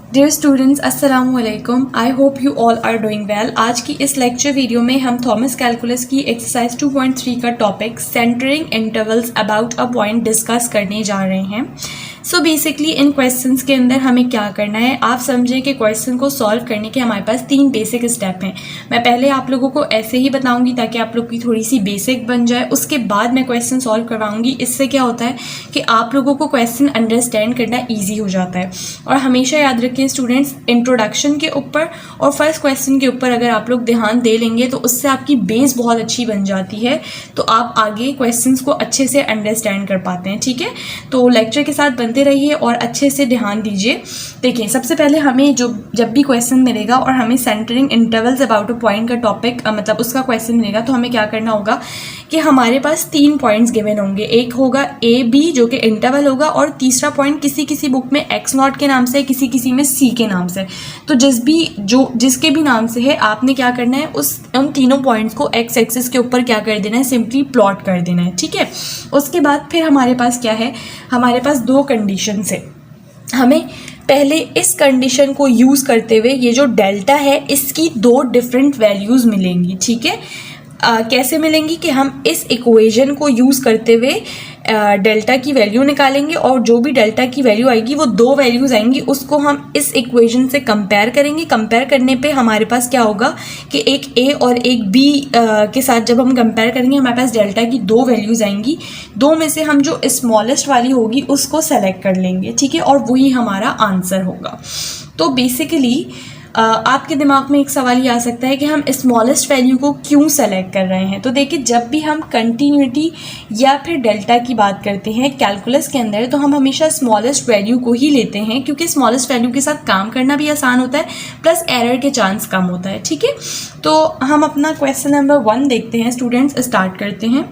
Dear students, अस्सलाम वालेकुम। I hope you all are doing well. आज की इस लेक्चर वीडियो में हम थॉमस कैलकुलस की एक्सरसाइज 2.3 का topic centring intervals about a point discuss करने जा रहे हैं। सो बेसिकली इन क्वेश्चंस के अंदर हमें क्या करना है, आप समझें कि क्वेश्चन को सॉल्व करने के हमारे पास 3 बेसिक स्टेप हैं। मैं पहले आप लोगों को ऐसे ही बताऊंगी ताकि आप लोग की थोड़ी सी बेसिक बन जाए, उसके बाद मैं क्वेश्चन सॉल्व करवाऊंगी। इससे क्या होता है कि आप लोगों को क्वेश्चन अंडरस्टैंड करना ईजी हो जाता है। और हमेशा याद रखें स्टूडेंट्स, इंट्रोडक्शन के ऊपर और फर्स्ट क्वेश्चन के ऊपर अगर आप लोग ध्यान दे लेंगे तो उससे आपकी बेस बहुत अच्छी बन जाती है, तो आप आगे क्वेश्चंस को अच्छे से अंडरस्टैंड कर पाते हैं। ठीक है, तो लेक्चर के साथ बनते रहिए और अच्छे से ध्यान दीजिए। देखिए, सबसे पहले हमें जब भी क्वेश्चन मिलेगा और हमें centring intervals about a point का टॉपिक मतलब उसका क्वेश्चन मिलेगा, तो हमें क्या करना होगा कि हमारे पास 3 पॉइंट्स गिवन होंगे। एक होगा ए बी जो कि इंटरवल होगा, और तीसरा पॉइंट किसी किसी बुक में एक्स नॉट के नाम से, किसी किसी में सी के नाम से। तो जिसके भी नाम से है, आपने क्या करना है, उन तीनों पॉइंट्स को एक्स एक्सिस के ऊपर क्या कर देना है, सिंपली प्लॉट कर देना है। ठीक है, उसके बाद फिर हमारे पास क्या है, हमारे पास 2 कंडीशन है। हमें पहले इस कंडीशन को यूज़ करते हुए ये जो डेल्टा है इसकी 2 डिफरेंट वैल्यूज़ मिलेंगी। ठीक है, कैसे मिलेंगी कि हम इस इक्वेशन को यूज़ करते हुए डेल्टा की वैल्यू निकालेंगे, और जो भी डेल्टा की वैल्यू आएगी वो 2 वैल्यूज़ आएंगी, उसको हम इस इक्वेशन से कंपेयर करेंगे। कंपेयर करने पे हमारे पास क्या होगा कि एक ए और एक बी के साथ जब हम कंपेयर करेंगे हमारे पास डेल्टा की 2 वैल्यूज़ आएंगी। 2 में से हम जो स्मॉलेस्ट वाली होगी उसको सेलेक्ट कर लेंगे। ठीक है, और वही हमारा आंसर होगा। तो बेसिकली आपके दिमाग में एक सवाल ये आ सकता है कि हम स्मॉलेस्ट वैल्यू को क्यों सेलेक्ट कर रहे हैं। तो देखिए, जब भी हम कंटिन्यूटी या फिर डेल्टा की बात करते हैं कैलकुलस के अंदर, तो हम हमेशा स्मॉलेस्ट वैल्यू को ही लेते हैं, क्योंकि स्मॉलेस्ट वैल्यू के साथ काम करना भी आसान होता है, प्लस एरर के चांस कम होता है। ठीक है, तो हम अपना क्वेश्चन नंबर 1 देखते हैं। स्टूडेंट्स, स्टार्ट करते हैं।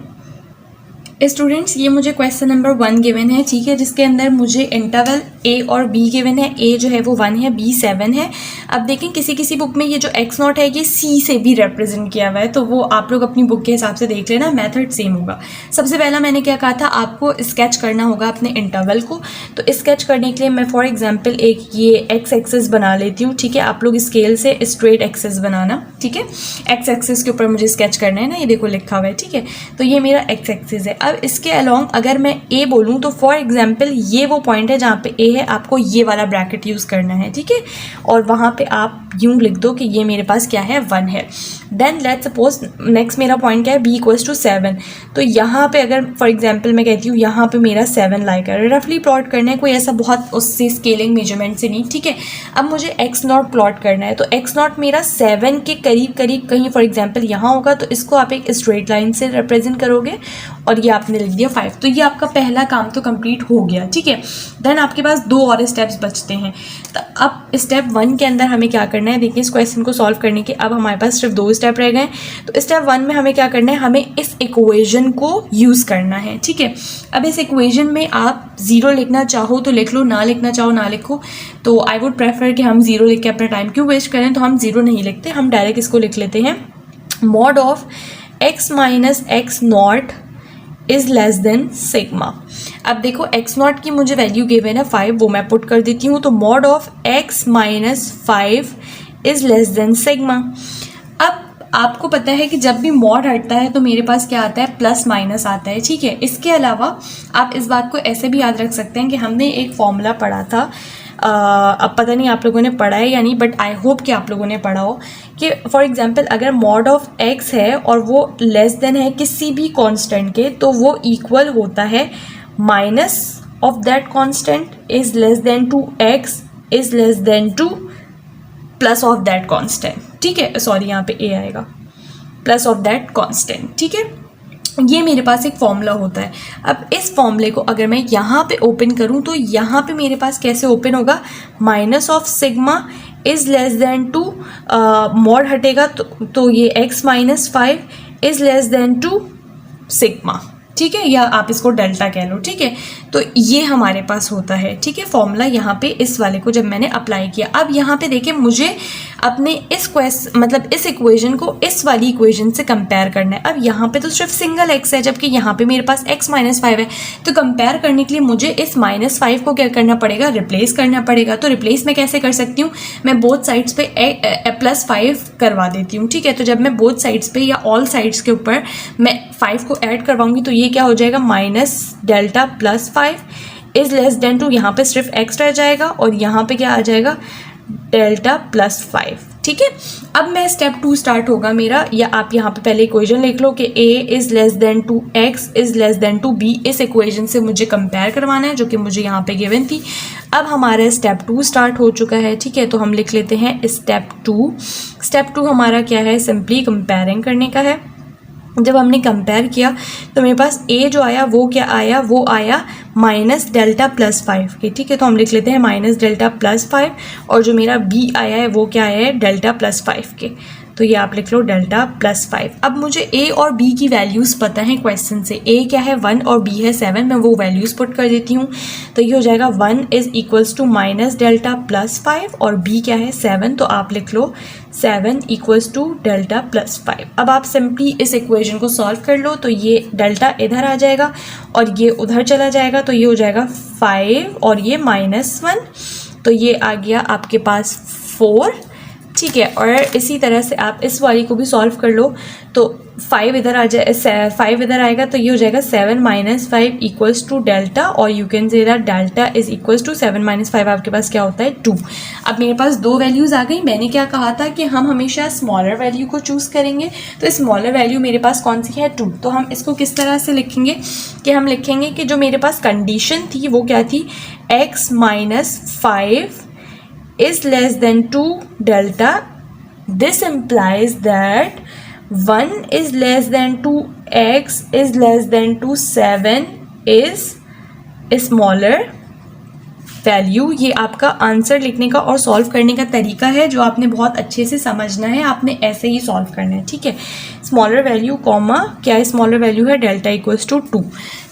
स्टूडेंट्स, ये मुझे क्वेश्चन नंबर 1 गिवन है। ठीक है, जिसके अंदर मुझे इंटरवल ए और बी गिवन है। ए जो है वो 1 है, बी 7 है। अब देखें, किसी किसी बुक में ये जो एक्स नॉट है ये सी से भी रिप्रेजेंट किया हुआ है, तो वो आप लोग अपनी बुक के हिसाब से देख लेना, मेथड सेम होगा। सबसे पहला मैंने क्या कहा था, आपको स्केच करना होगा अपने इंटरवल को। तो स्केच करने के लिए मैं फॉर एग्जाम्पल एक ये एक्स एक्सिस बना लेती हूँ। ठीक है, आप लोग स्केल से स्ट्रेट एक्सिस बनाना। ठीक है, एक्स एक्सिस के ऊपर मुझे स्केच करना है ना, ये देखो लिखा हुआ है। ठीक है, तो ये मेरा एक्स एक्सिस है। अब इसके अलोंग अगर मैं ए बोलूँ तो फॉर एग्जाम्पल ये वो पॉइंट है जहाँ पे ए है, आपको ये वाला ब्रैकेट यूज़ करना है। ठीक है, और वहाँ पे आप यूँ लिख दो कि ये मेरे पास क्या है, 1 है। देन लेट्स सपोज नेक्स्ट मेरा पॉइंट क्या है, बी इक्वल्स टू 7। तो यहाँ पे अगर फॉर एग्जाम्पल मैं कहती हूँ यहाँ पे मेरा 7 लाई कर, रफली प्लॉट करना है, कोई ऐसा बहुत उससे स्केलिंग मेजरमेंट से नहीं। ठीक है, अब मुझे एक्स नॉट प्लॉट करना है, तो एक्स नॉट मेरा 7 के करीब करीब कहीं फॉर एग्जाम्पल यहाँ होगा, तो इसको आप एक स्ट्रेट लाइन से रिप्रेजेंट करोगे, और ये आपने लिख दिया 5। तो ये आपका पहला काम तो कंप्लीट हो गया। ठीक है, देन आपके पास 2 और स्टेप्स बचते हैं। तो अब स्टेप 1 के अंदर हमें क्या करना है, देखिए इस क्वेश्चन को सॉल्व करने के अब हमारे पास सिर्फ 2 स्टेप रह गए। तो स्टेप 1 में हमें क्या करना है, हमें इस इक्वेशन को यूज़ करना है। ठीक है, अब इस इक्वेशन में आप 0 लिखना चाहो तो लिख लो, ना लिखना चाहो ना लिखो। तो आई वुड प्रेफर कि हम 0 लिख के अपना टाइम क्यों वेस्ट करें, तो हम 0 नहीं लिखते, हम डायरेक्ट इसको लिख लेते हैं, mod of x minus x not is less then sigma. अब देखो, एक्स नॉट की मुझे वैल्यू गिवन है 5, वो मैं पुट कर देती हूँ। तो mod of x minus 5 is less then sigma. अब आपको पता है कि जब भी मॉड हटता है तो मेरे पास क्या आता है, प्लस माइनस आता है। ठीक है, इसके अलावा आप इस बात को ऐसे भी याद रख सकते हैं कि हमने एक फॉर्मूला पढ़ा था, अब पता नहीं आप लोगों ने पढ़ा है या नहीं, बट आई होप कि आप लोगों ने पढ़ा हो, कि फॉर एग्जांपल अगर मॉड ऑफ एक्स है और वो लेस देन है किसी भी कांस्टेंट के, तो वो इक्वल होता है minus of that constant is less than to x is less than to plus of that constant. ठीक है, सॉरी यहाँ पे ए आएगा, प्लस ऑफ दैट कांस्टेंट। ठीक है, ये मेरे पास एक फॉर्मूला होता है। अब इस फॉर्मूले को अगर मैं यहाँ पे ओपन करूँ तो यहाँ पे मेरे पास कैसे ओपन होगा, minus of sigma is less than to, mod हटेगा तो ये x minus 5 is less than to sigma. ठीक है, या आप इसको डेल्टा कह लो। ठीक है, तो ये हमारे पास होता है, ठीक है, फॉर्मूला यहाँ पे इस वाले को जब मैंने अप्लाई किया। अब यहाँ पे देखिए मुझे अपने इस मतलब इस इक्वेशन को इस वाली इक्वेशन से कंपेयर करना है। अब यहाँ पे तो सिर्फ सिंगल x है, जबकि यहाँ पे मेरे पास x माइनस 5 है। तो कंपेयर करने के लिए मुझे इस -5 को क्या करना पड़ेगा, रिप्लेस करना पड़ेगा। तो रिप्लेस मैं कैसे कर सकती हूँ, मैं बोथ साइड्स पे +5 करवा देती हूँ, ठीक है। तो जब मैं बोथ साइड्स पे या ऑल साइड्स के ऊपर मैं 5 को ऐड करवाऊंगी तो ये क्या हो जाएगा, -डेल्टा +5 इज लेस देन 2। यहाँ पे सिर्फ x रह जाएगा और यहाँ पे क्या आ जाएगा, डेल्टा +5, ठीक है। अब मैं स्टेप 2 स्टार्ट होगा मेरा, या आप यहाँ पे पहले इक्वेशन लिख लो कि a is less then 2 x is less then 2 b। इस इक्वेशन से मुझे कंपेयर करवाना है जो कि मुझे यहाँ पे गिवन थी। अब हमारा स्टेप 2 स्टार्ट हो चुका है, ठीक है। तो हम लिख लेते हैं स्टेप 2। स्टेप 2 हमारा क्या है, सिंपली कंपेयरिंग करने का है। जब हमने कंपेयर किया तो मेरे पास a जो आया वो क्या आया, वो आया -डेल्टा +5 के, ठीक है। तो हम लिख लेते हैं -डेल्टा +5, और जो मेरा b आया है वो क्या आया है, डेल्टा +5 के। तो ये आप लिख लो डेल्टा +5। अब मुझे a और b की वैल्यूज़ पता है क्वेश्चन से। a क्या है 1 और b है 7, मैं वो वैल्यूज़ पुट कर देती हूँ। तो ये हो जाएगा 1 इज इक्वल्स टू -डेल्टा +5 और b क्या है 7। तो आप लिख लो 7 इक्वल्स टू डेल्टा +5। अब आप सिंपली इस इक्वेशन को सॉल्व कर लो। तो ये डेल्टा इधर आ जाएगा और ये उधर चला जाएगा, तो ये हो जाएगा 5 और ये -1, तो ये आ गया आपके पास 4, ठीक है। और इसी तरह से आप इस वाली को भी सॉल्व कर लो। तो 5 इधर आ जाए, 5 इधर आएगा, तो ये हो जाएगा 7 - 5 इक्वल्स टू डेल्टा, और you can say that delta is equals to 7 - 5 आपके पास क्या होता है 2। अब मेरे पास 2 वैल्यूज़ आ गई। मैंने क्या कहा था कि हम हमेशा स्मॉलर वैल्यू को चूज़ करेंगे। तो स्मॉलर वैल्यू मेरे पास कौन सी है 2। तो हम इसको किस तरह से लिखेंगे कि हम लिखेंगे कि जो मेरे पास कंडीशन थी वो क्या थी, x - 5 is less than 2 delta. This implies that 1 is less than 2, x is less than 2, 7 is smaller value. ये आपका आंसर लिखने का और सॉल्व करने का तरीका है जो आपने बहुत अच्छे से समझना है। आपने ऐसे ही सॉल्व करना है, ठीक है। स्मॉलर वैल्यू कॉमा क्या है, स्मॉलर वैल्यू है डेल्टा इक्वल्स टू 2।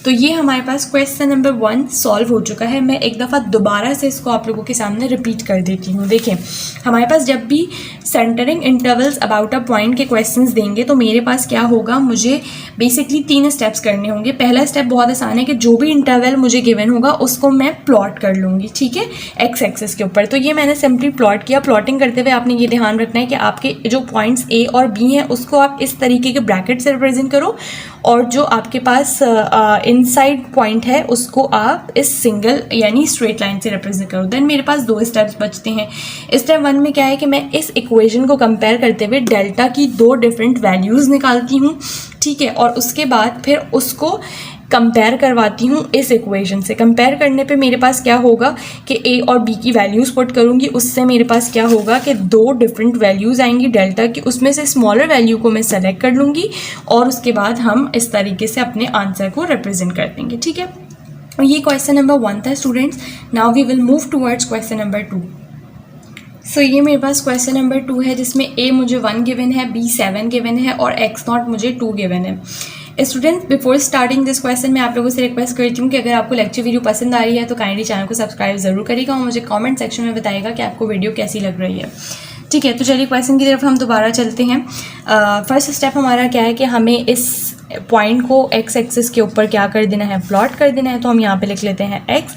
तो ये हमारे पास क्वेश्चन नंबर 1 सॉल्व हो चुका है। मैं एक दफ़ा दोबारा से इसको आप लोगों के सामने रिपीट कर देती हूँ। देखें, हमारे पास जब भी centring intervals about a point के क्वेश्चंस देंगे तो मेरे पास क्या होगा, मुझे बेसिकली 3 स्टेप्स करने होंगे। पहला स्टेप बहुत आसान है कि जो भी इंटरवल मुझे गिवन होगा उसको मैं प्लॉट कर लूँगी, ठीक है, एक्स एक्सिस के ऊपर। तो ये मैंने सिंपली प्लॉट किया। प्लॉटिंग करते हुए आपने ये ध्यान रखना है कि आपके जो पॉइंट्स ए और बी हैं उसको आप इस तरीके के ब्रैकेट से रिप्रेजेंट करो, और जो आपके पास इनसाइड पॉइंट है उसको आप इस सिंगल यानी स्ट्रेट लाइन से रिप्रेजेंट करो। देन मेरे पास 2 स्टेप्स बचते हैं। स्टेप 1 में क्या है कि मैं इस इक्वेशन को कंपेयर करते हुए डेल्टा की 2 डिफरेंट वैल्यूज़ निकालती हूँ, ठीक है, और उसके बाद फिर उसको कंपेयर करवाती हूँ इस इक्वेशन से। कंपेयर करने पे मेरे पास क्या होगा कि ए और बी की वैल्यूज़ पुट करूँगी, उससे मेरे पास क्या होगा कि 2 डिफरेंट वैल्यूज़ आएंगी डेल्टा की। उसमें से स्मॉलर वैल्यू को मैं सेलेक्ट कर लूँगी और उसके बाद हम इस तरीके से अपने आंसर को रिप्रेजेंट कर देंगे, ठीक है। और ये क्वेश्चन नंबर 1 था students. Now we will move towards question number 2। So ये मेरे पास क्वेश्चन नंबर 2 है जिसमें ए मुझे 1 गिवन है, बी 7 गिवन है और एक्स नॉट मुझे 2 गिवन है। Students, before starting this question मैं आप लोगों से रिक्वेस्ट करती हूँ कि अगर आपको लेक्चर वीडियो पसंद आ रही है तो काइंडली चैनल को सब्सक्राइब जरूर करिएगा और मुझे कमेंट सेक्शन में बताइएगा कि आपको वीडियो कैसी लग रही है, ठीक है। तो चलिए क्वेश्चन की तरफ हम दोबारा चलते हैं। फर्स्ट स्टेप हमारा क्या है कि हमें इस पॉइंट को एक्स एक्सिस के ऊपर क्या कर देना है, प्लॉट कर देना है। तो हम यहाँ पे लिख लेते हैं एक्स।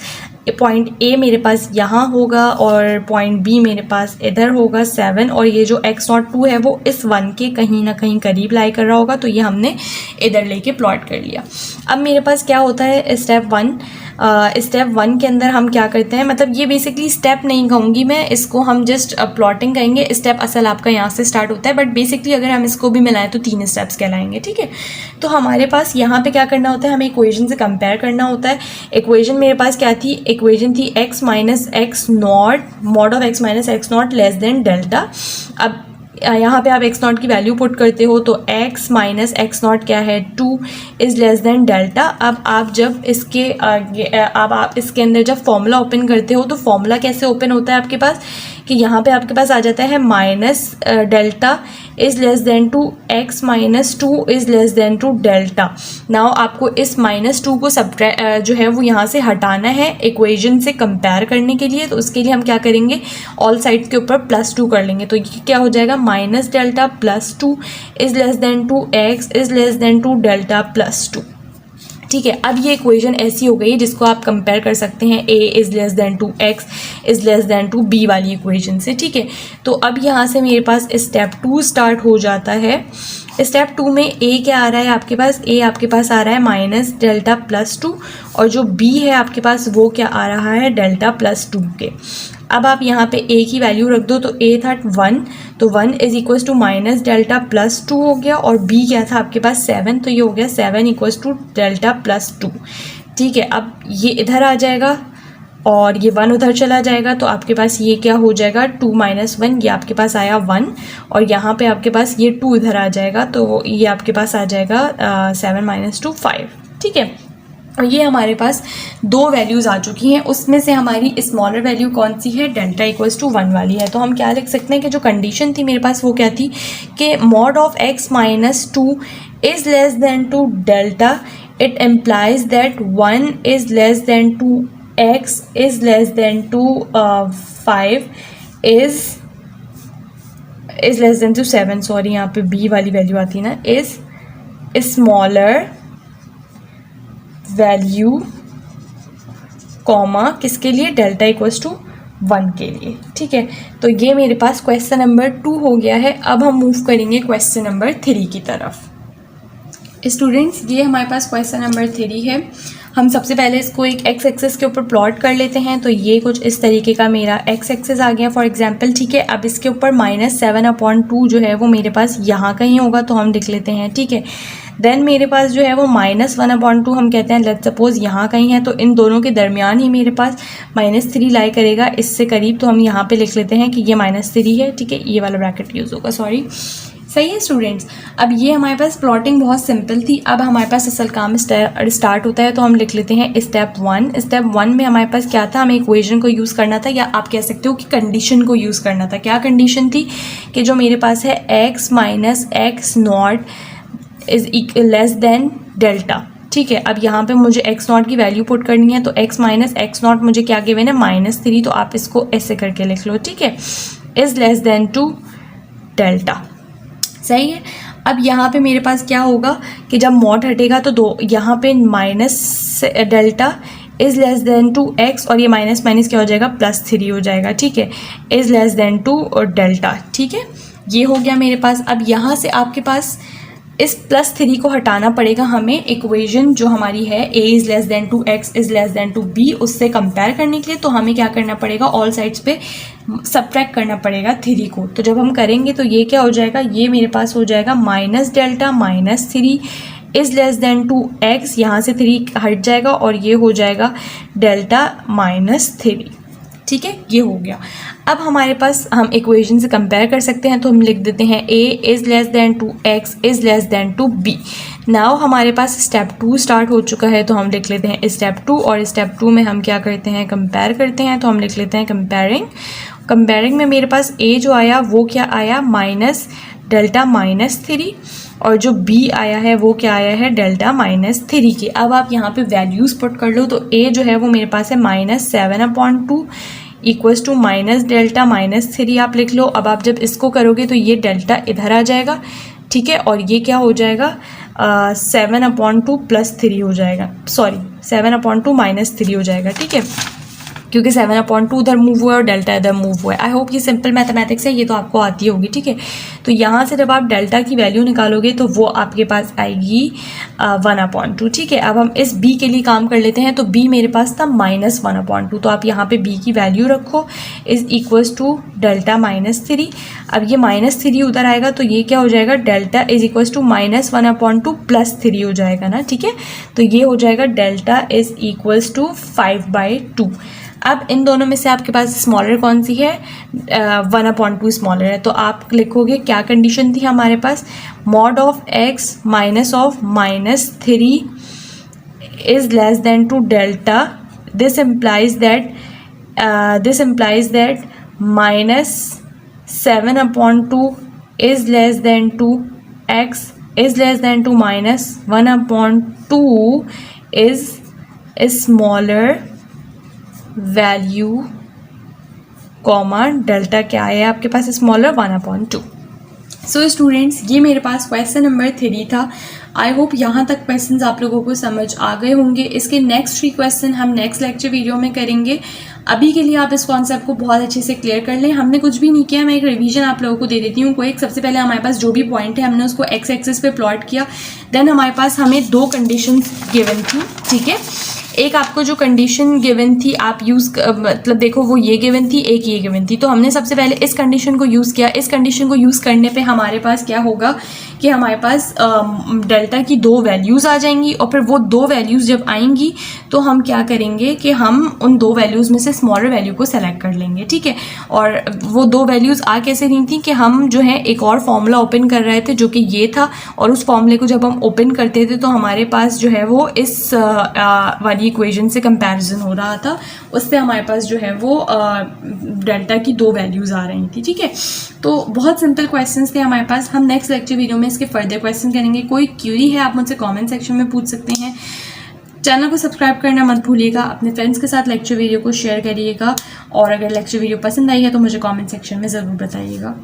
पॉइंट ए मेरे पास यहाँ होगा और पॉइंट बी मेरे पास इधर होगा 7, और ये जो एक्स नॉट 2 है वो इस 1 के कहीं ना कहीं करीब लाई कर रहा होगा, तो ये हमने इधर लेके प्लॉट कर लिया। अब मेरे पास क्या होता है स्टेप 1। स्टेप 1 के अंदर हम क्या करते हैं, मतलब ये बेसिकली स्टेप नहीं कहूँगी मैं इसको, हम जस्ट प्लॉटिंग करेंगे। स्टेप असल आपका यहाँ से स्टार्ट होता है, बट बेसिकली अगर हम इसको भी मिलाएं तो 3 स्टेप्स कहलाएंगे, ठीक है। तो हमारे पास यहाँ पे क्या करना होता है, हमें इक्वेशन से कंपेयर करना होता है। इक्वेशन मेरे पास क्या थी, इक्वेशन थी x minus x not mod of x minus x not less than delta. अब यहाँ पे आप एक्स नॉट की वैल्यू पुट करते हो तो x माइनस एक्स नॉट क्या है 2 इज़ लेस देन डेल्टा। अब आप जब इसके आप इसके अंदर जब फॉर्मूला ओपन करते हो तो फॉर्मूला कैसे ओपन होता है आपके पास कि यहाँ पे आपके पास आ जाता है minus delta is less than to x minus 2 is less than to delta. Now आपको इस -2 को जो है वो यहाँ से हटाना है इक्वेशन से कंपेयर करने के लिए। तो उसके लिए हम क्या करेंगे, ऑल साइड्स के ऊपर +2 कर लेंगे। तो ये क्या हो जाएगा, minus delta plus 2 is less than to x is less than to delta plus 2। ठीक है, अब ये इक्वेशन ऐसी हो गई जिसको आप कंपेयर कर सकते हैं a is less than to x is less than to b वाली इक्वेशन से। ठीक है, तो अब यहाँ से मेरे पास स्टेप 2 स्टार्ट हो जाता है। स्टेप 2 में a क्या आ रहा है आपके पास, a आपके पास आ रहा है माइनस डेल्टा प्लस 2 और जो b है आपके पास वो क्या आ रहा है, डेल्टा प्लस 2 के। अब आप यहाँ पे a की वैल्यू रख दो, तो a था 1, तो 1 is equal to minus delta plus 2 हो गया, और b क्या था आपके पास 7, तो ये हो गया 7 इक्वल टू डेल्टा प्लस 2। ठीक है, अब ये इधर आ जाएगा और ये 1 उधर चला जाएगा, तो आपके पास ये क्या हो जाएगा, 2 माइनस 1, ये आपके पास आया 1, और यहाँ पे आपके पास ये 2 इधर आ जाएगा, तो ये आपके पास आ जाएगा 7 माइनस 2 5। ठीक है, और ये हमारे पास 2 वैल्यूज़ आ चुकी हैं। उसमें से हमारी स्मॉलर वैल्यू कौन सी है, डेल्टा इक्वल्स टू 1 वाली है। तो हम क्या लिख सकते हैं कि जो कंडीशन थी मेरे पास वो क्या थी कि mod of x minus 2 is less than to delta, it implies that 1 is less than to x is less than to 5 is less than to 7, sorry यहाँ पे b वाली वैल्यू आती है ना, इज़ स्मॉलर वैल्यू कॉमा किसके लिए, delta equals to 1 के लिए। ठीक है, तो ये मेरे पास क्वेश्चन नंबर 2 हो गया है। अब हम मूव करेंगे क्वेश्चन नंबर 3 की तरफ। स्टूडेंट्स, ये हमारे पास क्वेश्चन नंबर 3 है। हम सबसे पहले इसको एक एक्स एक्सिस के ऊपर प्लॉट कर लेते हैं। तो ये कुछ इस तरीके का मेरा एक्स एक्सिस आ गया फॉर एग्जांपल। ठीक है, अब इसके ऊपर -7/2 जो है वो मेरे पास यहाँ कहीं होगा, तो हम लिख लेते हैं। ठीक है, देन मेरे पास जो है वो -1/2 हम कहते हैं, लेट्स सपोज यहाँ कहीं है, तो इन दोनों के दरमियान ही मेरे पास -3 लाई करेगा इससे करीब, तो हम यहाँ पे लिख लेते हैं कि ये -3 है। ठीक है, ये वाला ब्रैकेट यूज़ होगा, सॉरी। सही है स्टूडेंट्स, अब ये हमारे पास प्लॉटिंग बहुत सिंपल थी। अब हमारे पास असल काम स्टार्ट होता है, तो हम लिख लेते हैं स्टेप 1। स्टेप 1 में हमारे पास क्या था, हमें इक्वेशन को यूज़ करना था, या आप कह सकते हो कि कंडीशन को यूज़ करना था। क्या कंडीशन थी कि जो मेरे पास है x minus x not is less then delta. ठीक है, अब यहाँ पे मुझे x नॉट की वैल्यू पुट करनी है, तो x माइनस एक्स नॉट मुझे क्या गिवन है, -3, तो आप इसको ऐसे करके लिख लो। ठीक है, is less than to delta. सही है, अब यहाँ पे मेरे पास क्या होगा कि जब मॉड हटेगा तो यहाँ पे minus delta is less than to x, और ये माइनस माइनस क्या हो जाएगा, +3 हो जाएगा। ठीक है, is less than to delta. ठीक है, ये हो गया मेरे पास। अब यहाँ से आपके पास इस +3 को हटाना पड़ेगा हमें इक्वेशन जो हमारी है a is less than to x is less than to b, उससे कंपेयर करने के लिए। तो हमें क्या करना पड़ेगा, ऑल साइड्स पे सब्ट्रैक्ट करना पड़ेगा 3 को। तो जब हम करेंगे तो ये क्या हो जाएगा, ये मेरे पास हो जाएगा minus delta -3 is less than to x, यहाँ से 3 हट जाएगा और ये हो जाएगा डेल्टा -3। ठीक है, ये हो गया। अब हमारे पास हम इक्वेशन से कंपेयर कर सकते हैं, तो हम लिख देते हैं a is less than to x is less than to b। Now हमारे पास स्टेप 2 स्टार्ट हो चुका है, तो हम लिख लेते हैं स्टेप 2, और स्टेप 2 में हम क्या करते हैं, कंपेयर करते हैं। तो हम लिख लेते हैं कंपेयरिंग में मेरे पास a जो आया वो क्या आया, माइनस डेल्टा -3, और जो b आया है वो क्या आया है, डेल्टा -3 की। अब आप यहाँ पे वैल्यूज़ पुट कर लो, तो a जो है वो मेरे पास है -7/2 इक्वल्स टू माइनस डेल्टा -3 आप लिख लो। अब आप जब इसको करोगे तो ये डेल्टा इधर आ जाएगा। ठीक है, और ये क्या हो जाएगा, 7/2 +3 हो जाएगा, सॉरी 7/2 -3 हो जाएगा। ठीक है, क्योंकि 7/2 उधर मूव हुआ है और डेल्टा इधर मूव हुआ है। आई होप ये सिंपल मैथमेटिक्स है, ये तो आपको आती होगी। ठीक है, तो यहाँ से जब आप डेल्टा की वैल्यू निकालोगे तो वो आपके पास आएगी 1/2। ठीक है, अब हम इस b के लिए काम कर लेते हैं। तो b मेरे पास था -1/2, तो आप यहाँ पे b की वैल्यू रखो, इज़ इक्वल्स टू डेल्टा -3। अब ये -3 उधर आएगा, तो ये क्या हो जाएगा, डेल्टा इज़ इक्वल्स टू -1/2 +3 हो जाएगा ना। ठीक है, तो ये हो जाएगा डेल्टा इज़ इक्वल्स टू 5/2। अब इन दोनों में से आपके पास स्मॉलर कौन सी है, 1/2 स्मॉलर है। तो आप लिखोगे क्या कंडीशन थी हमारे पास, mod of x minus of -3 is less than to delta, this implies that -7/2 is less than to, x is less than two minus 1/2 is smaller value comma delta क्या है आपके पास, स्मॉलर 1/2। सो स्टूडेंट्स, ये मेरे पास question number 3 था। I hope यहाँ तक questions आप लोगों को समझ आ गए होंगे। इसके नेक्स्ट 3 क्वेश्चन हम नेक्स्ट लेक्चर वीडियो में करेंगे। अभी के लिए आप इस कॉन्सेप्ट को बहुत अच्छे से क्लियर कर लें। हमने कुछ भी नहीं किया, मैं एक रिवीजन आप लोगों को दे देती हूँ। कोई सबसे पहले हमारे पास जो भी पॉइंट है हमने उसको एक्स एक्सिस पे प्लॉट किया। देन हमारे पास हमें 2 कंडीशंस गिवन थी, ठीक है। एक आपको जो कंडीशन गिवन थी आप मतलब देखो वो ये गिवन थी, एक ये गिवन थी। तो हमने सबसे पहले इस कंडीशन को यूज़ किया। इस कंडीशन को यूज़ करने पे हमारे पास क्या होगा कि हमारे पास डेल्टा की 2 वैल्यूज़ आ जाएंगी, और फिर वो 2 वैल्यूज़ जब आएंगी तो हम क्या करेंगे कि हम उन 2 वैल्यूज़ में से स्मॉलर वैल्यू को सेलेक्ट कर लेंगे, ठीक है। और वो 2 वैल्यूज़ आ कैसे रही थी कि हम जो है एक और फॉर्मूला ओपन कर रहे थे जो कि ये था, और उस फॉर्मूले को जब हम ओपन करते थे तो हमारे पास जो है वो इस वाली इक्वेशन से कंपैरिजन हो रहा था। उससे हमारे पास जो है वो डेल्टा की 2 वैल्यूज़ आ रही थी, ठीक है। तो बहुत सिंपल क्वेश्चंस थे हमारे पास। हम नेक्स्ट लेक्चर वीडियो में इसके फर्दर क्वेश्चन करेंगे। कोई क्यूरी है आप मुझसे कमेंट सेक्शन में पूछ सकते हैं। चैनल को सब्सक्राइब करना मत भूलिएगा। अपने फ्रेंड्स के साथ लेक्चर वीडियो को शेयर करिएगा, और अगर लेक्चर वीडियो पसंद आई है तो मुझे कमेंट सेक्शन में ज़रूर बताइएगा।